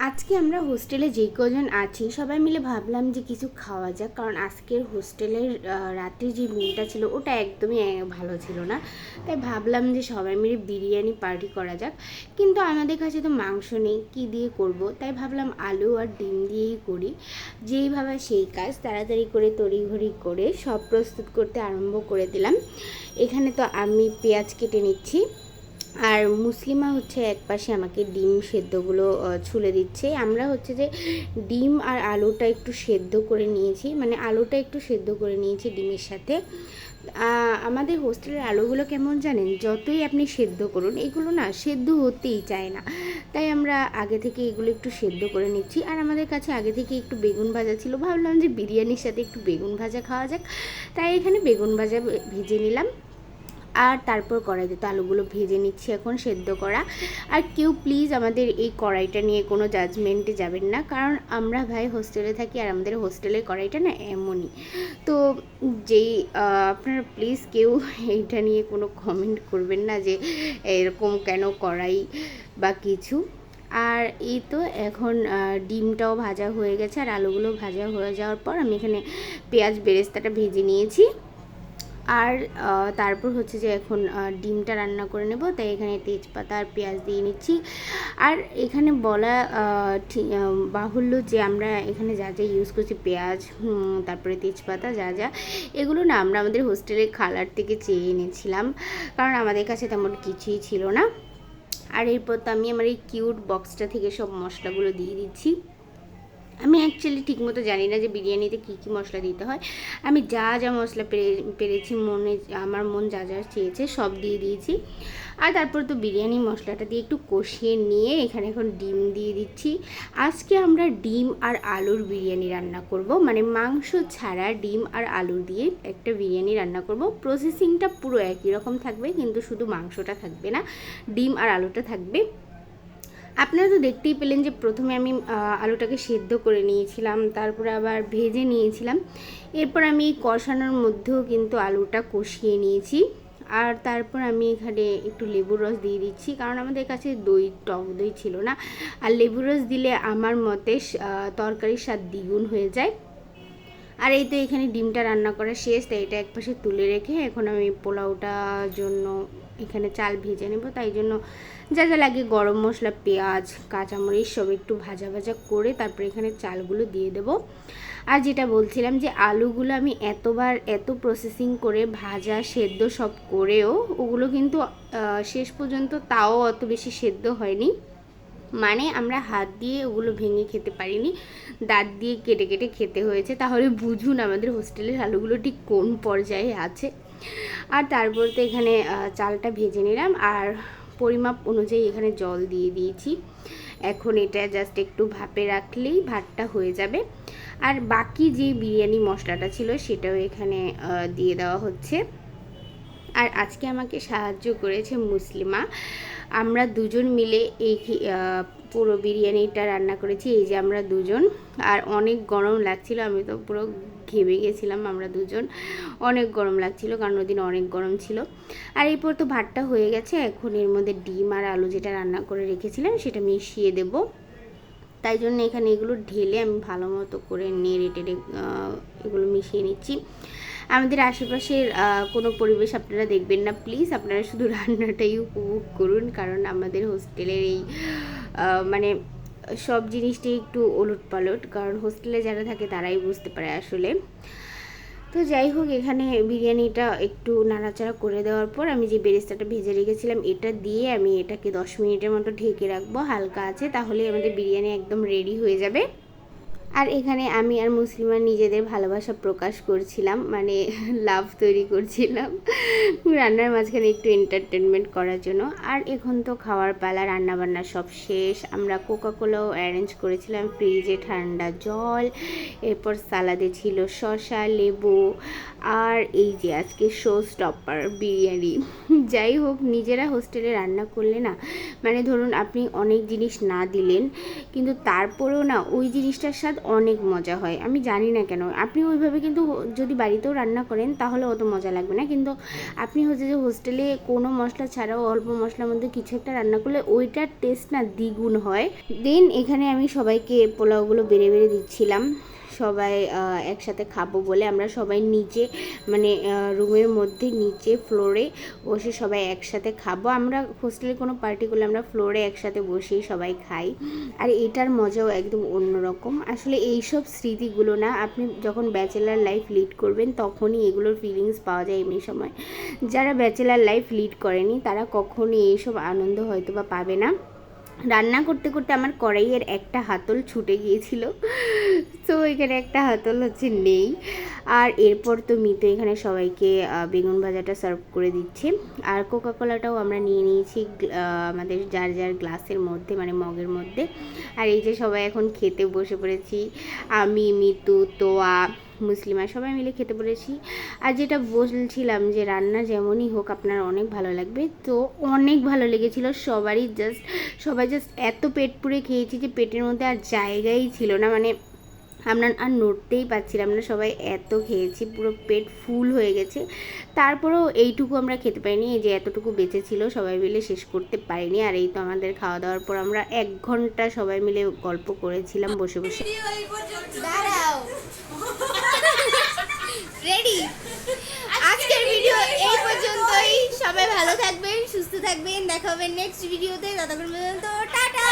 আজকে আমরা হোস্টেলে যেই কজন আছি সবাই মিলে ভাবলাম যে কিছু খাওয়া যাক, কারণ আজকের হোস্টেলের রাতে যে মিলটা ছিল ওটা একদমই ভালো ছিল না। তাই ভাবলাম যে সবাই মিলে বিরিয়ানি পার্টি করা যাক, কিন্তু আমাদের কাছে তো মাংস নেই, কি দিয়ে করব। তাই ভাবলাম আলু আর ডিম দিয়েই করি। যেইভাবে সেই কাজ, তাড়াতাড়ি করে তড়িঘড়ি করে সব প্রস্তুত করতে আরম্ভ করে দিলাম। এখানে তো আমি পেঁয়াজ কেটে নিচ্ছি, আর মুসলিমা হচ্ছে একপাশে আমাকে ডিম সেদ্ধগুলো ছুলে দিচ্ছে। আমরা হচ্ছে যে ডিম আর আলুটা একটু সেদ্ধ করে নিয়েছি, মানে আলুটা একটু সেদ্ধ করে নিয়েছি ডিমের সাথে। আমাদের হোস্টেলের আলুগুলো কেমন জানেন, যতই আপনি সেদ্ধ করুন এগুলো না সেদ্ধ হতেই চায় না। তাই আমরা আগে থেকে এগুলো একটু সেদ্ধ করে নিচ্ছি। আর আমাদের কাছে আগে থেকে একটু বেগুন ভাজা ছিল, ভাবলাম যে বিরিয়ানির সাথে একটু বেগুন ভাজা খাওয়া যাক, তাই এখানে বেগুন ভাজা ভেজে নিলাম। আর তারপর কড়াইতে তো আলুগুলো ভেজে নিচ্ছি এখন সেদ্ধ করা। আর কেউ প্লিজ আমাদের এই কড়াইটা নিয়ে কোনো জাজমেন্টে যাবেন না, কারণ আমরা ভাই হোস্টেলে থাকি আর আমাদের হোস্টেলের কড়াইটা না এমনই। তো যেই আপনারা প্লিজ কেউ এইটা নিয়ে কোনো কমেন্ট করবেন না যে এরকম কেন কড়াই বা কিছু। আর এই তো এখন ডিমটাও ভাজা হয়ে গেছে আর আলুগুলো ভাজা হয়ে যাওয়ার পর আমি এখানে পেঁয়াজ বেরেস্তাটা ভেজে নিয়েছি। আর তারপর হচ্ছে যে এখন ডিমটা রান্না করে নেব, তাই এখানে তেজপাতা আর পেঁয়াজ দিয়ে নিচ্ছি। আর এখানে বলা বাহুল্য যে আমরা এখানে যা যা ইউজ করছি, পেঁয়াজ, তারপরে তেজপাতা, যা যা এগুলো না আমরা আমাদের হোস্টেলের খালার থেকে চেয়ে এনেছিলাম, কারণ আমাদের কাছে তেমন কিছুই ছিল না। আর এরপর তো আমি আমার এই কিউট বক্সটা থেকে সব মশলাগুলো দিয়ে দিচ্ছি। আমি অ্যাকচুয়ালি ঠিকমতো জানি না যে বিরিয়ানিতে কী কী মশলা দিতে হয়। আমি যা যা মশলা পেরেছি, আমার মন যা যা চেয়েছে সব দিয়ে দিয়েছি। আর তারপর তো বিরিয়ানি মশলাটা দিয়ে একটু কষিয়ে নিয়ে এখানে এখন ডিম দিয়ে দিচ্ছি। আজকে আমরা ডিম আর আলুর বিরিয়ানি রান্না করব, মানে মাংস ছাড়া ডিম আর আলু দিয়ে একটা বিরিয়ানি রান্না করব। প্রসেসিংটা পুরো একই রকম থাকবে, কিন্তু শুধু মাংসটা থাকবে না, ডিম আর আলুটা থাকবে। আপনারা তো দেখতেই পেলেন যে প্রথমে আমি আলুটাকে সেদ্ধ করে নিয়েছিলাম, তারপরে আবার ভেজে নিয়েছিলাম। এরপর আমি এই কষানোর মধ্যেও কিন্তু আলুটা কষিয়ে নিয়েছি। আর তারপর আমি এখানে একটু লেবুর রস দিয়ে দিচ্ছি, কারণ আমাদের কাছে টক দই ছিল না। আর লেবুর রস দিলে আমার মতে তরকারির স্বাদ দ্বিগুণ হয়ে যায়। আর এই তো এখানে ডিমটা রান্না করা শেষ, তাই এটা একপাশে তুলে রেখে এখন আমি পোলাওটার জন্য এখানে চাল ভেজে নেব। তাই জন্য যা যা লাগে গরম মশলা, পেঁয়াজ, কাঁচামরিচ সব একটু ভাজা ভাজা করে তারপরে এখানে চালগুলো দিয়ে দেব। আর যেটা বলছিলাম যে আলুগুলো আমি এত প্রসেসিং করে ভাজা সেদ্ধ সব করেও ওগুলো কিন্তু শেষ পর্যন্ত তাও অত বেশি সেদ্ধ হয়নি, মানে আমরা হাত দিয়ে ওগুলো ভেঙে খেতে পারিনি, দাঁত দিয়ে কেটে কেটে খেতে হয়েছে। তাহলে বুঝুন আমাদের হোস্টেলের আলুগুলো ঠিক কোন পর্যায়ে আছে। আর তারপর তো এখানে চালটা ভেজে নিলাম আর পরিমাপ অনুযায়ী এখানে জল দিয়ে দিয়েছি। এখন এটা জাস্ট একটু ভাপে রাখলেই ভাতটা হয়ে যাবে। আর বাকি যে বিরিয়ানি মশলাটা ছিল সেটাও এখানে দিয়ে দেওয়া হচ্ছে। আর আজকে আমাকে সাহায্য করেছে মুসলিমা। আমরা দুজন মিলে এই পুরো বিরিয়ানিটা রান্না করেছি, এই যে আমরা দুজন। আর অনেক গরম লাগছিল, আমি তো পুরো ঘেমে গেছিলাম, আমরা দুজন অনেক গরম লাগছিল, কারণ ওদিন অনেক গরম ছিল। আর এরপর তো ভাতটা হয়ে গেছে, এখন এর মধ্যে ডিম আর আলু যেটা রান্না করে রেখেছিলাম সেটা মিশিয়ে দেব। তাই জন্য এখানে এগুলো ঢেলে আমি ভালো মতো করে নেড়ে টেড়ে এগুলো মিশিয়ে নিচ্ছি। আমাদের আশেপাশের কোনো পরিবেশ আপনারা দেখবেন না প্লিজ, আপনারা শুধু রান্নাটাই উপভোগ করুন, কারণ আমাদের হোস্টেলের এই মানে সব জিনিসটাই একটু ওলটপালট, কারণ হোস্টেলে যারা থাকে তারাই বুঝতে পারে আসলে। তো যাই হোক, এখানে বিরিয়ানিটা একটু নাড়াচাড়া করে দেওয়ার পর আমি যে বেরেস্তাটা ভেজে রেখেছিলাম এটা দিয়ে আমি এটাকে 10 মিনিটের মতো ঢেকে রাখবো হালকা আছে, তাহলে আমাদের বিরিয়ানি একদম রেডি হয়ে যাবে। আর এখানে আমি আর মুসলিমা নিজেদের ভালোবাসা প্রকাশ করছিলাম, মানে লাভ তৈরি করছিলাম রান্নার মাঝখানে একটু এন্টারটেনমেন্ট করার জন্য। আর এখন তো খাওয়ার পালা, রান্নাবান্না সব শেষ। আমরা কোকাকোলাও অ্যারেঞ্জ করেছিলাম, ফ্রিজে ঠান্ডা জল, এরপর সালাদে ছিল শসা, লেবু, আর এই যে আজকে শো স্টপার বিরিয়ানি। যাই হোক, নিজেরা হোস্টেলে রান্না করলে না, মানে ধরুন আপনি অনেক জিনিস না দিলেন, কিন্তু তারপরেও না ওই জিনিসটার স্বাদ অনেক মজা হয়। আমি জানি না কেন, আপনি ওইভাবে কিন্তু যদি বাড়িতেও রান্না করেন তাহলে অত মজা লাগবে না, কিন্তু আপনি হচ্ছে যে হোস্টেলে কোনো মশলা ছাড়াও অল্প মশলার মধ্যে কিছু একটা রান্না করলে ওইটার টেস্ট না দ্বিগুণ হয়। দেন এখানে আমি সবাইকে পোলাওগুলো বেড়ে বেড়ে দিচ্ছিলাম, সবাই একসাথে খাবো বলে। আমরা সবাই নিচে মানে রুমের মধ্যে নিচে ফ্লোরে বসে সবাই একসাথে খাবো। আমরা হোস্টেলে কোনো পার্টি করলে আমরা ফ্লোরে একসাথে বসেই সবাই খাই, আর এটার মজাও একদম অন্যরকম। আসলে এইসব স্মৃতিগুলো না আপনি যখন ব্যাচেলার লাইফ লিড করবেন তখনই এগুলোর ফিলিংস পাওয়া যায় এমনি সময়। যারা ব্যাচেলার লাইফ লিড করেনি তারা কখনই এইসব আনন্দ হয়তো বা পাবে না। রান্না করতে করতে আমার কড়াইয়ের একটা হাতল ছুটে গিয়েছিল, তো এখানে একটা হাতল হচ্ছে নেই। আর এরপর তো মিতো এখানে সবাইকে বেগুন ভাজাটা সার্ভ করে দিচ্ছে, আর কোকাকোলাটাও আমরা নিয়ে নিয়েছি আমাদের যার যার গ্লাসের মধ্যে মানে মগের মধ্যে। আর এই যে সবাই এখন খেতে বসে পড়েছি, আমি, মিতু, তোয়া, মুসলিমা সবাই মিলে খেতে পড়েছি। আর যেটা বলছিলাম যে রান্না যেমনই হোক আপনার অনেক ভালো লাগবে, তো অনেক ভালো লেগেছিল সবাই জাস্ট এত পেট পুড়ে খেয়েছি যে পেটের মধ্যে আর জায়গাই ছিল না, মানে আমরা আর নড়তেই পারছিলাম না, সবাই এত খেয়েছি পুরো পেট ফুল হয়ে গেছে। তারপরেও এইটুকু আমরা খেতে পারিনি, এই যে এতটুকু বেঁচে ছিল সবাই মিলে শেষ করতে পারিনি। আর এই তো আমাদের খাওয়া দাওয়ার পর আমরা 1 ঘন্টা সবাই মিলে গল্প করেছিলাম বসে বসে। রেডি, আজকের ভিডিও এই পর্যন্তই। সবাই ভালো থাকবেন, সুস্থ থাকবেন, দেখা হবে নেক্সট ভিডিওতে। ততক্ষণ পর্যন্ত টাটা।